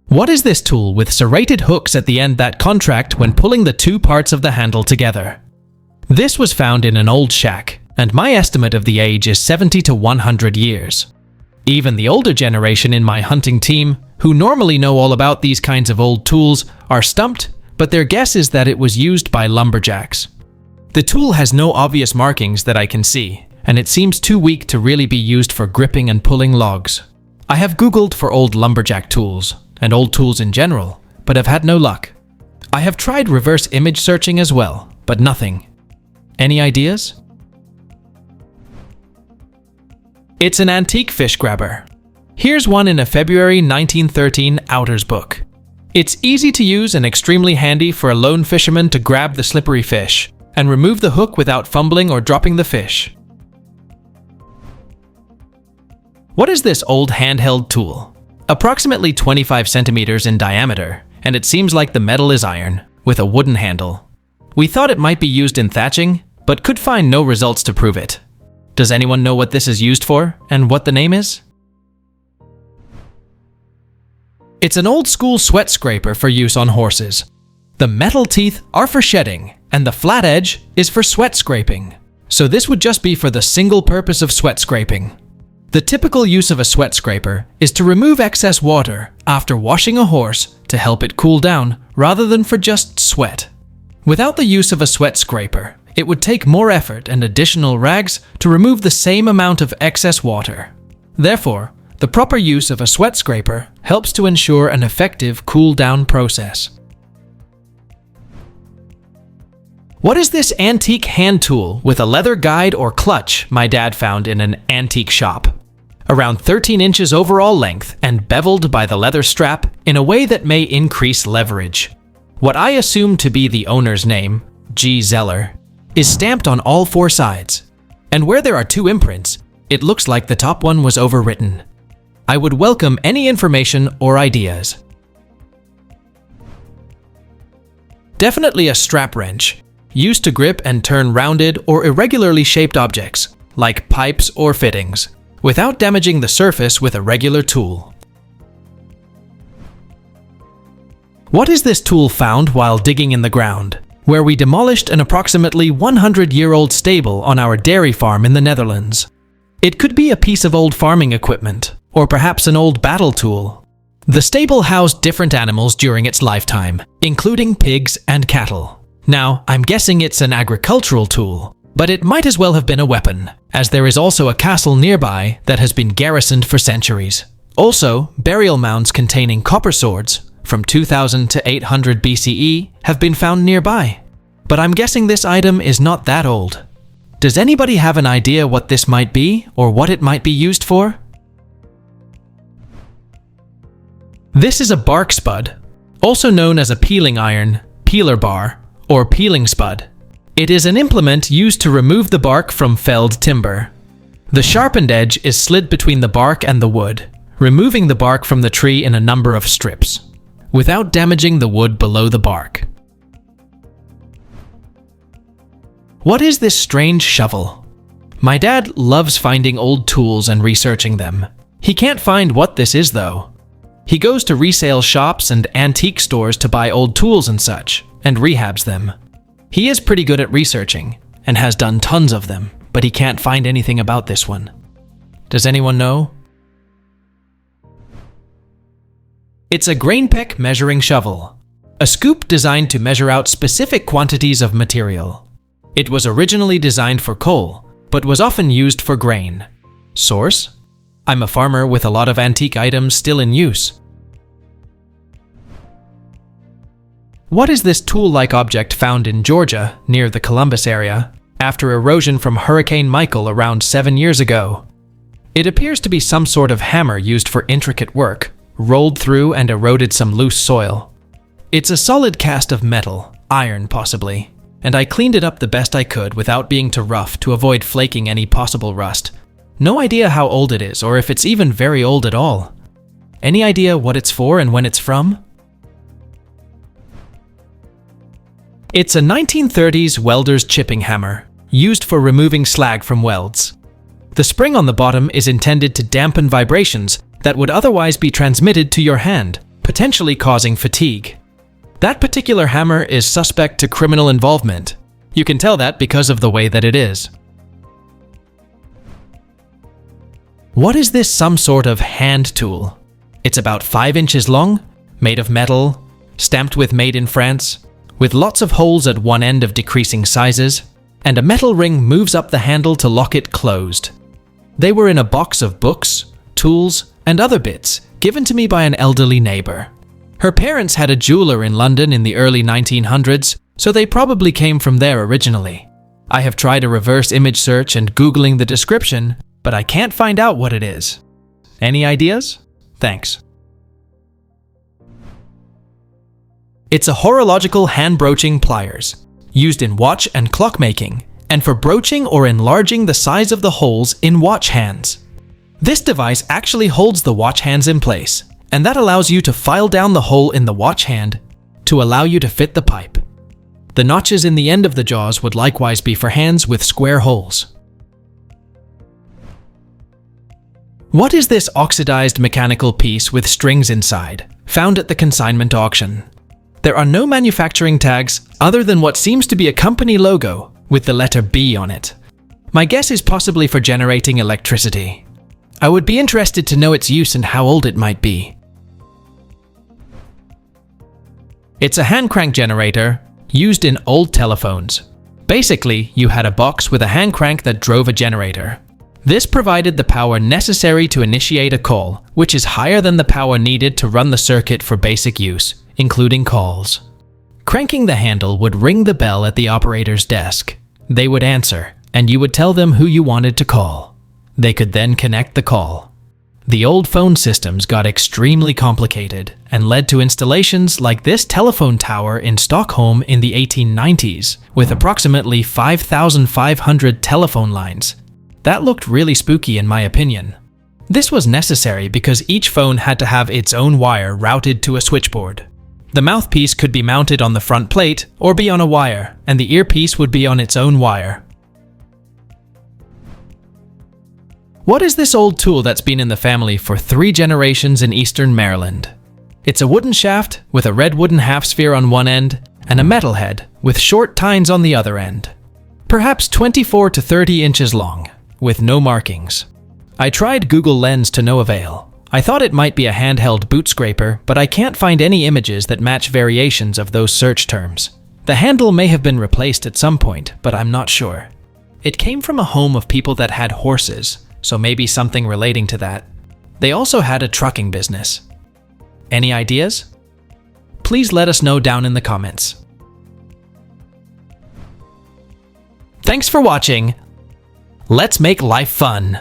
What is this tool with serrated hooks at the end that contract when pulling the two parts of the handle together? This was found in an old shack, and my estimate of the age is 70 to 100 years. Even the older generation in my hunting team, who normally know all about these kinds of old tools, are stumped, but their guess is that it was used by lumberjacks. The tool has no obvious markings that I can see, and it seems too weak to really be used for gripping and pulling logs. I have Googled for old lumberjack tools, and old tools in general, but have had no luck. I have tried reverse image searching as well, but nothing. Any ideas? It's an antique fish grabber. Here's one in a February 1913 Outers book. It's easy to use and extremely handy for a lone fisherman to grab the slippery fish and remove the hook without fumbling or dropping the fish. What is this old handheld tool? Approximately 25 centimeters in diameter, and it seems like the metal is iron, with a wooden handle. We thought it might be used in thatching, but could find no results to prove it. Does anyone know what this is used for, and what the name is? It's an old-school sweat scraper for use on horses. The metal teeth are for shedding, and the flat edge is for sweat scraping. So this would just be for the single purpose of sweat scraping. The typical use of a sweat scraper is to remove excess water after washing a horse to help it cool down, rather than for just sweat. Without the use of a sweat scraper, it would take more effort and additional rags to remove the same amount of excess water. Therefore, the proper use of a sweat scraper helps to ensure an effective cool-down process. What is this antique hand tool with a leather guide or clutch my dad found in an antique shop? Around 13 inches overall length and beveled by the leather strap in a way that may increase leverage. What I assume to be the owner's name, G. Zeller, is stamped on all four sides, and where there are two imprints, it looks like the top one was overwritten. I would welcome any information or ideas. Definitely a strap wrench, used to grip and turn rounded or irregularly shaped objects, like pipes or fittings, without damaging the surface with a regular tool. What is this tool found while digging in the ground, where we demolished an approximately 100-year-old stable on our dairy farm in the Netherlands? It could be a piece of old farming equipment, or perhaps an old battle tool. The stable housed different animals during its lifetime, including pigs and cattle. Now, I'm guessing it's an agricultural tool, but it might as well have been a weapon, as there is also a castle nearby that has been garrisoned for centuries. Also, burial mounds containing copper swords from 2000 to 800 BCE have been found nearby. But I'm guessing this item is not that old. Does anybody have an idea what this might be or what it might be used for? This is a bark spud, also known as a peeling iron, peeler bar, or peeling spud. It is an implement used to remove the bark from felled timber. The sharpened edge is slid between the bark and the wood, removing the bark from the tree in a number of strips, without damaging the wood below the bark. What is this strange shovel? My dad loves finding old tools and researching them. He can't find what this is though. He goes to resale shops and antique stores to buy old tools and such, and rehabs them. He is pretty good at researching, and has done tons of them, but he can't find anything about this one. Does anyone know? It's a grain peck measuring shovel, a scoop designed to measure out specific quantities of material. It was originally designed for coal, but was often used for grain. Source? I'm a farmer with a lot of antique items still in use. What is this tool-like object found in Georgia, near the Columbus area, after erosion from Hurricane Michael around 7 years ago? It appears to be some sort of hammer used for intricate work, rolled through and eroded some loose soil. It's a solid cast of metal, iron possibly, and I cleaned it up the best I could without being too rough to avoid flaking any possible rust. No idea how old it is or if it's even very old at all. Any idea what it's for and when it's from? It's a 1930s welder's chipping hammer, used for removing slag from welds. The spring on the bottom is intended to dampen vibrations that would otherwise be transmitted to your hand, potentially causing fatigue. That particular hammer is suspect to criminal involvement. You can tell that because of the way that it is. What is this some sort of hand tool? It's about 5 inches long, made of metal, stamped with "Made in France", with lots of holes at one end of decreasing sizes, and a metal ring moves up the handle to lock it closed. They were in a box of books, tools, and other bits given to me by an elderly neighbor. Her parents had a jeweler in London in the early 1900s, so they probably came from there originally. I have tried a reverse image search and Googling the description, but I can't find out what it is. Any ideas? Thanks. It's a horological hand broaching pliers, used in watch and clock making, and for broaching or enlarging the size of the holes in watch hands. This device actually holds the watch hands in place, and that allows you to file down the hole in the watch hand to allow you to fit the pipe. The notches in the end of the jaws would likewise be for hands with square holes. What is this oxidized mechanical piece with strings inside, found at the consignment auction? There are no manufacturing tags other than what seems to be a company logo with the letter B on it. My guess is possibly for generating electricity. I would be interested to know its use and how old it might be. It's a hand crank generator used in old telephones. Basically, you had a box with a hand crank that drove a generator. This provided the power necessary to initiate a call, which is higher than the power needed to run the circuit for basic use, including calls. Cranking the handle would ring the bell at the operator's desk. They would answer, and you would tell them who you wanted to call. They could then connect the call. The old phone systems got extremely complicated and led to installations like this telephone tower in Stockholm in the 1890s, with approximately 5,500 telephone lines. That looked really spooky in my opinion. This was necessary because each phone had to have its own wire routed to a switchboard. The mouthpiece could be mounted on the front plate or be on a wire, and the earpiece would be on its own wire. What is this old tool that's been in the family for 3 generations in eastern Maryland? It's a wooden shaft with a red wooden half sphere on one end and a metal head with short tines on the other end. Perhaps 24 to 30 inches long, with no markings. I tried Google Lens to no avail. I thought it might be a handheld boot scraper, but I can't find any images that match variations of those search terms. The handle may have been replaced at some point, but I'm not sure. It came from a home of people that had horses, so maybe something relating to that. They also had a trucking business. Any ideas? Please let us know down in the comments. Thanks for watching. Let's make life fun.